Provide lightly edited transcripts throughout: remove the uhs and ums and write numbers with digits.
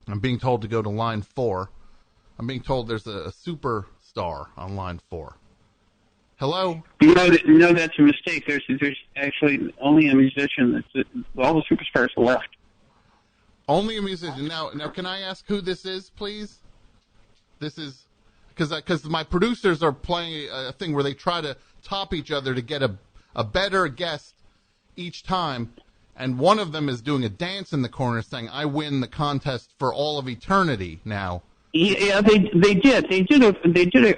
I'm being told to go to line 4. I'm being told there's a superstar on line 4. Hello? No, that's a mistake. There's actually only a musician. All the superstars are left. Only a musician. Now, can I ask who this is, please? This is because my producers are playing a thing where they try to top each other to get a better guest each time, and one of them is doing a dance in the corner saying, "I win the contest for all of eternity." Now, yeah, they did. They did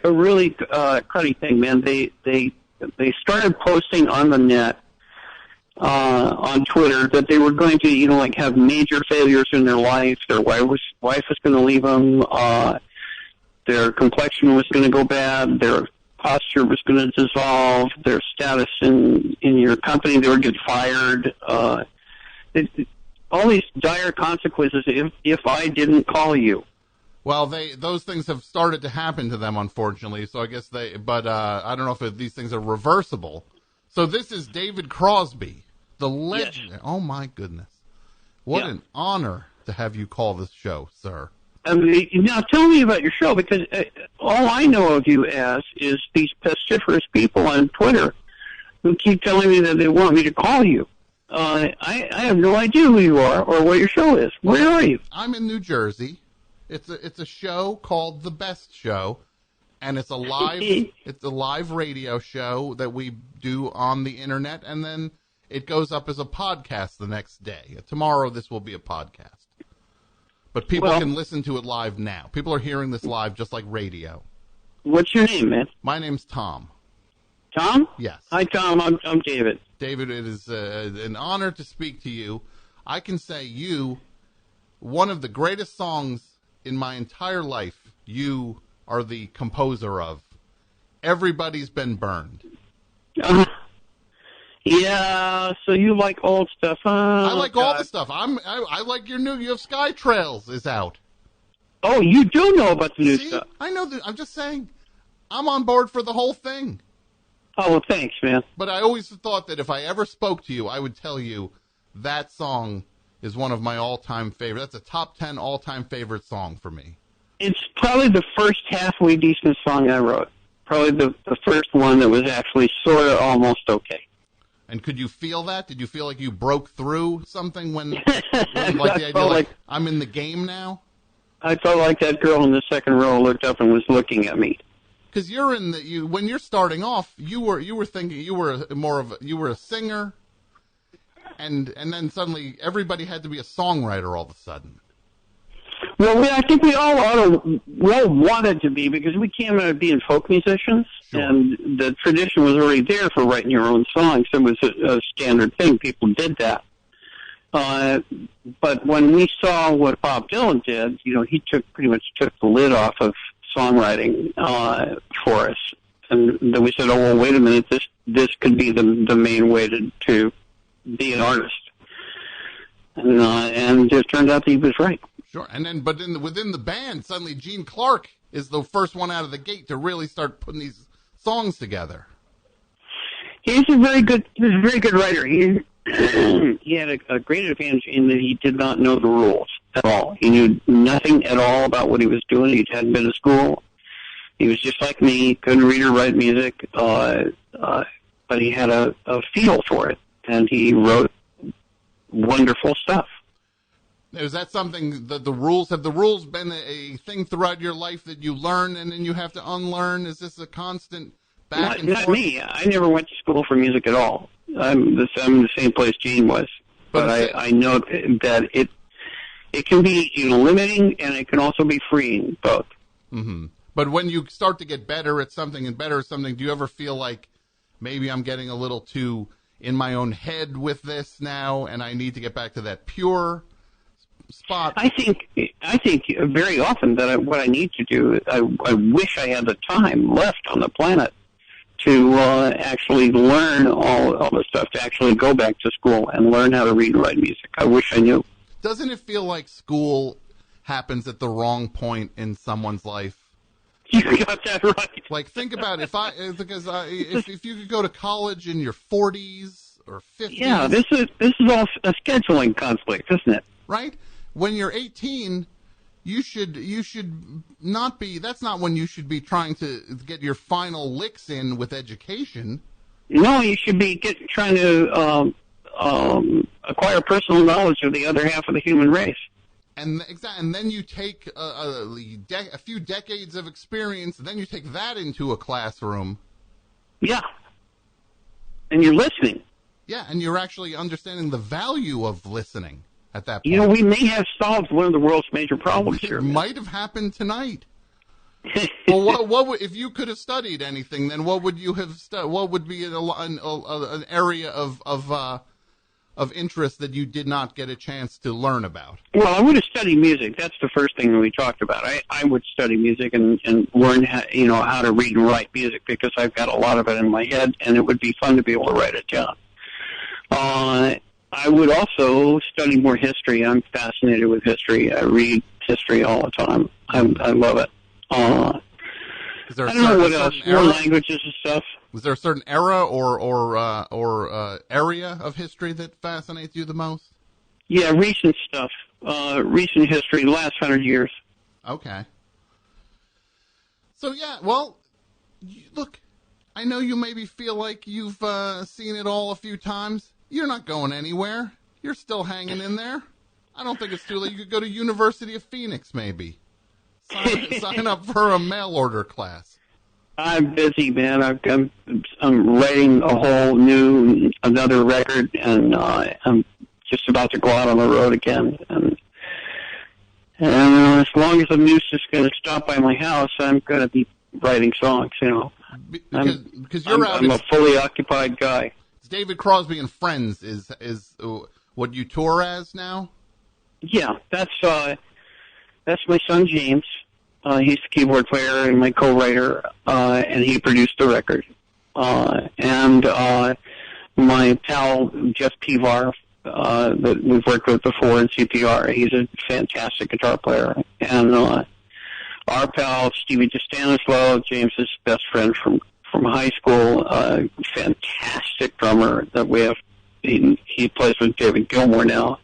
a really cruddy thing, man. They started posting on the net, on Twitter, that they were going to, have major failures in their life. Their wife was going to leave them. Their complexion was going to go bad. Their posture was going to dissolve. Their status in your company, they would get fired. All these dire consequences if I didn't call you. Well, those things have started to happen to them, unfortunately. So I guess but I don't know if these things are reversible. So this is David Crosby, the legend. Yes. Oh my goodness, what an honor to have you call this show, sir. Now tell me about your show, because all I know of you as is these pestiferous people on Twitter who keep telling me that they want me to call you. I have no idea who you are or what your show is. Where are you? I'm in New Jersey. It's a show called The Best Show, and it's a live radio show that we do on the internet, and then it goes up as a podcast the next day. Tomorrow this will be a podcast. But people can listen to it live now. People are hearing this live just like radio. What's your name, man? My name's Tom. Tom? Yes. Hi, Tom. I'm David. David, it is an honor to speak to you. I can say one of the greatest songs in my entire life, you are the composer of. Everybody's Been Burned. Yeah, so you like old stuff, huh? I like all the stuff. I like your new. You have Sky Trails is out. Oh, you do know about the new stuff. I know that. I'm just saying, I'm on board for the whole thing. Oh, well, thanks, man. But I always thought that if I ever spoke to you, I would tell you that song is one of my all-time favorites. That's a top 10 all-time favorite song for me. It's probably the first halfway decent song I wrote. Probably the first one that was actually sort of almost okay. And could you feel that? Did you feel like you broke through something when like the idea, like I'm in the game now? I felt like that girl in the second row looked up and was looking at me. Because when you're starting off, you were thinking you were a singer, and then suddenly everybody had to be a songwriter all of a sudden. Well, I think we all wanted to be, because we came out of being folk musicians, sure. And the tradition was already there for writing your own songs. It was a standard thing. People did that. But when we saw what Bob Dylan did, he pretty much took the lid off of songwriting for us, and then we said, "Oh, well, wait a minute. This could be the main way to be an artist." And it turned out that he was right. Sure, and then within the band, suddenly Gene Clark is the first one out of the gate to really start putting these songs together. He's a very good writer. He had a great advantage in that he did not know the rules at all. He knew nothing at all about what he was doing. He hadn't been to school. He was just like me. Couldn't read or write music, but he had a feel for it, and he wrote wonderful stuff. Is that something that the rules been a thing throughout your life that you learn and then you have to unlearn? Is this a constant back and forth? Not me. I never went to school for music at all. I'm the same place Gene was, but I know that it can be limiting, and it can also be freeing, both. Mm-hmm. But when you start to get better at something, do you ever feel like maybe I'm getting a little too in my own head with this now, and I need to get back to that pure spot? I think very often that what I need to do, I wish I had the time left on the planet to actually learn all the stuff, to actually go back to school and learn how to read and write music. I wish I knew. Doesn't it feel like school happens at the wrong point in someone's life? You got that right. Like, think about if you could go to college in your 40s or 50s. Yeah, this is all a scheduling conflict, isn't it? Right? When you're 18, you should not be. That's not when you should be trying to get your final licks in with education. No, you should be trying to acquire personal knowledge of the other half of the human race. And then you take a few decades of experience, and then you take that into a classroom. Yeah. And you're listening. Yeah, and you're actually understanding the value of listening at that point. You know, we may have solved one of the world's major problems here. It might have happened tonight. Well, what would, if you could have studied anything, then what would you have what would be an area of interest that you did not get a chance to learn about? Well, I would have studied music. That's the first thing that we talked about. I would study music and learn how to read and write music, because I've got a lot of it in my head, and it would be fun to be able to write it down. I would also study more history. I'm fascinated with history. I read history all the time. I love it. Is there I don't know what else. More languages and stuff. Was there a certain era or area of history that fascinates you the most? Yeah, recent stuff. Recent history, the last 100 years. Okay. So, yeah, well, look, I know you maybe feel like you've seen it all a few times. You're not going anywhere. You're still hanging in there. I don't think it's too late. You could go to University of Phoenix, maybe. Sign up for a mail order class. I'm busy, man. I'm writing another record, and I'm just about to go out on the road again. And as long as the music is going to stop by my house, I'm going to be writing songs. Because you're out. I'm a fully occupied guy. David Crosby and Friends is what you tour as now? Yeah, that's my son James. He's the keyboard player and my co-writer, and he produced the record. And my pal Jeff Pivar, that we've worked with before in CPR, he's a fantastic guitar player. And our pal Stevie DeStanislaw, James's best friend from high school, fantastic drummer that we have. He plays with David Gilmour now.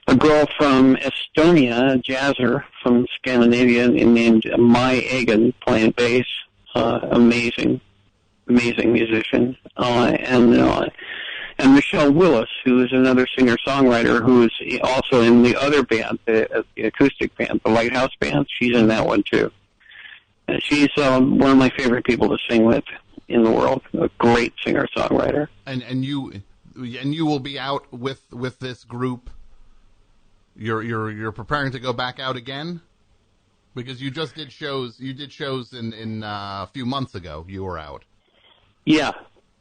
A girl from Estonia, a jazzer from Scandinavia, named Mai Egan, playing bass. Amazing musician. And Michelle Willis, who is another singer-songwriter, who is also in the other band, the acoustic band, the Lighthouse Band. She's in that one too. And she's one of my favorite people to sing with in the world. A great singer-songwriter. And you will be out with this group. You're preparing to go back out again, because you just did shows. You did shows in a few months ago. You were out. Yeah,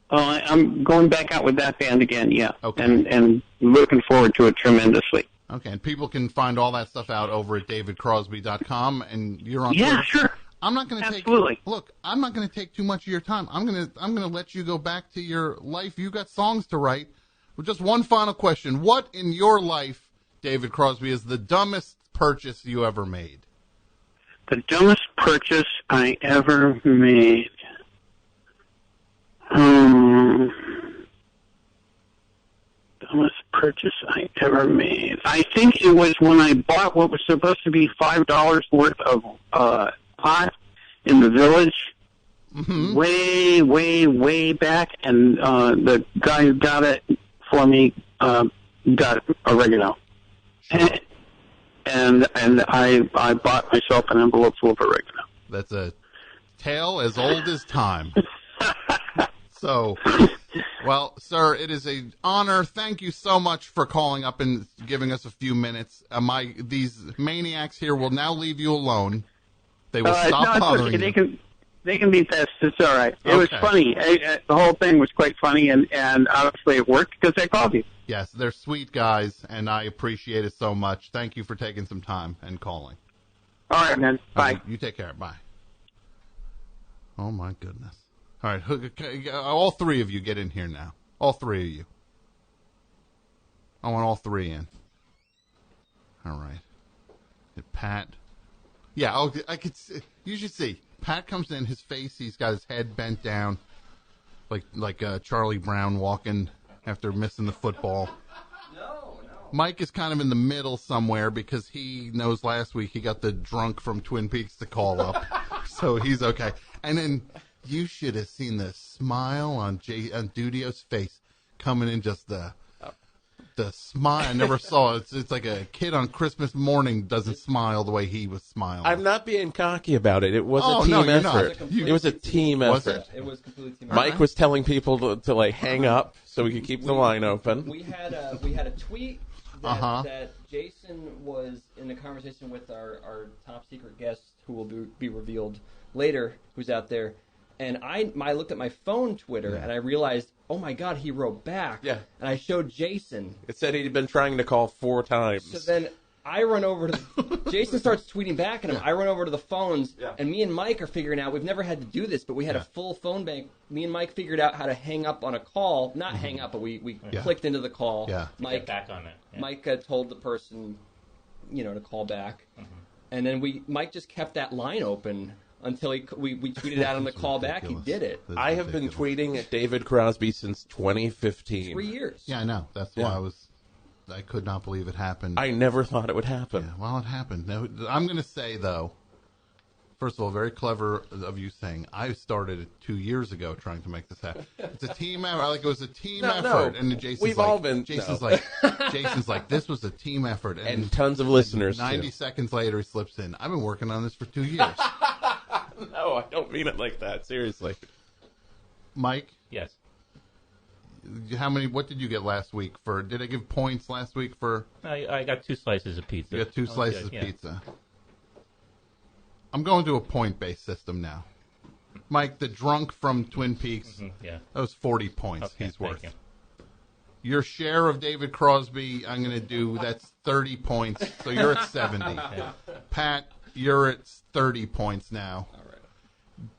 I'm going back out with that band again. Yeah, okay. And looking forward to it tremendously. Okay, and people can find all that stuff out over at davidcrosby.com, and you're on. Yeah, Twitter. Sure. I'm not going to take. Look, I'm not going to take too much of your time. I'm going to let you go back to your life. You got songs to write. Well, just one final question: what in your life, David Crosby, is the dumbest purchase you ever made? The dumbest purchase I ever made. Dumbest purchase I ever made. I think it was when I bought what was supposed to be $5 worth of pot in the village. Mm-hmm. Way back, and the guy who got it for me got oregano. Sure. And I bought myself an envelope full of oregano. That's a tale as old as time. So, well, sir, it is an honor. Thank you so much for calling up and giving us a few minutes. These maniacs here will now leave you alone. They will stop bothering you. They can be pissed. It's all right. It was funny. The whole thing was quite funny, and obviously it worked because I called you. Yes, they're sweet guys, and I appreciate it so much. Thank you for taking some time and calling. All right, man. Bye. You take care. Bye. Oh, my goodness. All right, all three of you get in here now. All three of you. I want all three in. All right. Pat. Yeah, I could see. You should see. Pat comes in, his face, he's got his head bent down, like Charlie Brown walking after missing the football. Mike is kind of in the middle somewhere because he knows last week he got the drunk from Twin Peaks to call up. So he's okay. And then you should have seen the smile on Dudio's face coming in, just the smile. I never saw it. It's like a kid on Christmas morning doesn't smile the way he was smiling. I'm not being cocky about it. It was a team effort. It was a team effort. It was completely team effort. Mike was telling people to like hang up so we could keep the line open. We had a tweet that Jason was in a conversation with our top secret guest, who will be revealed later, who's out there. And I looked at my phone Twitter, and I realized, oh my God, he wrote back. Yeah. And I showed Jason. It said he'd been trying to call 4 times. So then I run over to Jason starts tweeting back at him. I run over to the phones, and me and Mike are figuring out, we've never had to do this, but we had a full phone bank. Me and Mike figured out how to hang up on a call. Not hang up, but we clicked into the call. Yeah. Mike, get back on it. Yeah. Mike told the person, to call back. And then Mike just kept that line open until we tweeted out on the call back. He did it. I have been tweeting at David Crosby since 2015. 3 years. Yeah, I know. That's why I could not believe it happened. I never thought it would happen. Yeah, well, it happened. Now, I'm going to say, though, first of all, very clever of you saying, I started it 2 years ago trying to make this happen. It's a team effort. Like, it was a team effort. And Jason's we've like, all been. Jason's like, this was a team effort. And tons of listeners, 90 seconds later, he slips in. I've been working on this for 2 years. No, I don't mean it like that. Seriously. Mike? Yes. What did you get last week for? Did I give points last week for? I got 2 slices of pizza. You got 2 slices of pizza. I'm going to a point-based system now. Mike, the drunk from Twin Peaks, that was 40 points he's worth. Your share of David Crosby, I'm going to do, that's 30 points, so you're at 70. Okay. Pat, you're at 30 points now. All right.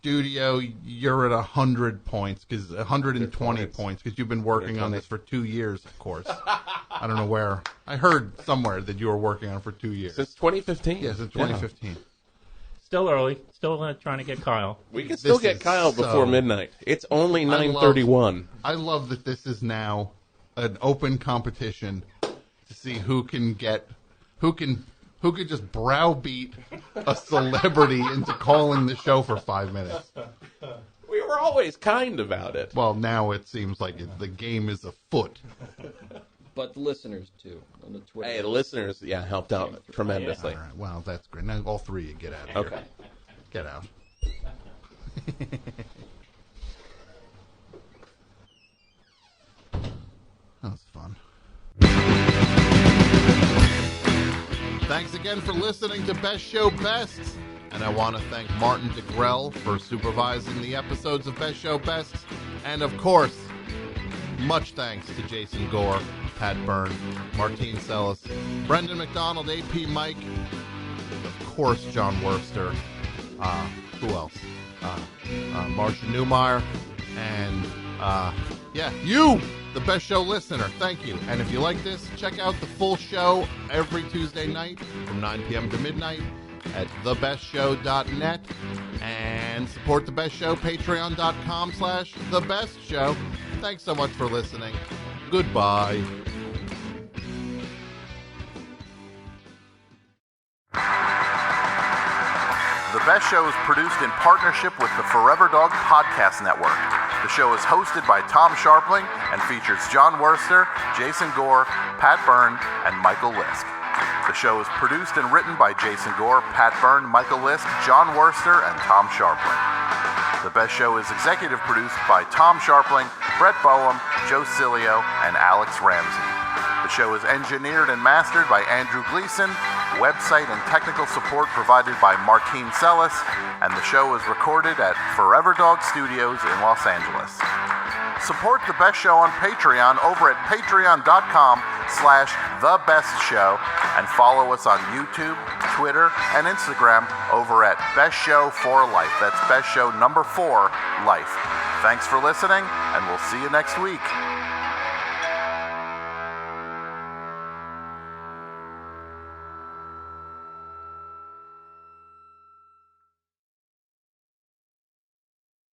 Dudio, you're at 100 points, 120 points, because you've been working on this for 2 years, of course. I don't know where. I heard somewhere that you were working on it for 2 years. Since 2015? Yeah, since 2015. Still early. Still trying to get Kyle. We can still get Kyle before midnight. It's only 9:31. I love that this is now an open competition to see who could just browbeat a celebrity into calling the show for 5 minutes. We were always kind about it. Well, now it seems like the game is afoot. But the listeners, too, on the Twitter. Hey, the listeners, helped out tremendously. All right, well, that's great. Now all 3 of you get out of here. Okay. Get out. That was fun. Thanks again for listening to Best Show Best. And I want to thank Martin DeGrell for supervising the episodes of Best Show Best. And, of course, much thanks to Jason Gore, Pat Byrne, Martine Sellis, Brendan McDonald, AP Mike, of course, John Worster. Who else? Marcia Newmeyer. And, you, the Best Show listener. Thank you. And if you like this, check out the full show every Tuesday night from 9 p.m. to midnight at thebestshow.net, and support The Best Show, patreon.com/thebestshow. Thanks so much for listening. Goodbye. The Best Show is produced in partnership with the Forever Dog Podcast Network. The show is hosted by Tom Scharpling and features John Worster, Jason Gore, Pat Byrne, and Michael Lisk. The show is produced and written by Jason Gore, Pat Byrne, Michael Lisk, John Worster, and Tom Scharpling. The Best Show is executive produced by Tom Scharpling, Brett Boehm, Joe Cilio, and Alex Ramsey. The show is engineered and mastered by Andrew Gleason, website and technical support provided by Martine Sellis, and the show is recorded at Forever Dog Studios in Los Angeles. Support The Best Show on Patreon over at patreon.com/thebestshow, and follow us on YouTube, Twitter, and Instagram over at Best Show 4 Life. That's Best Show number 4 Life. Thanks for listening, and we'll see you next week.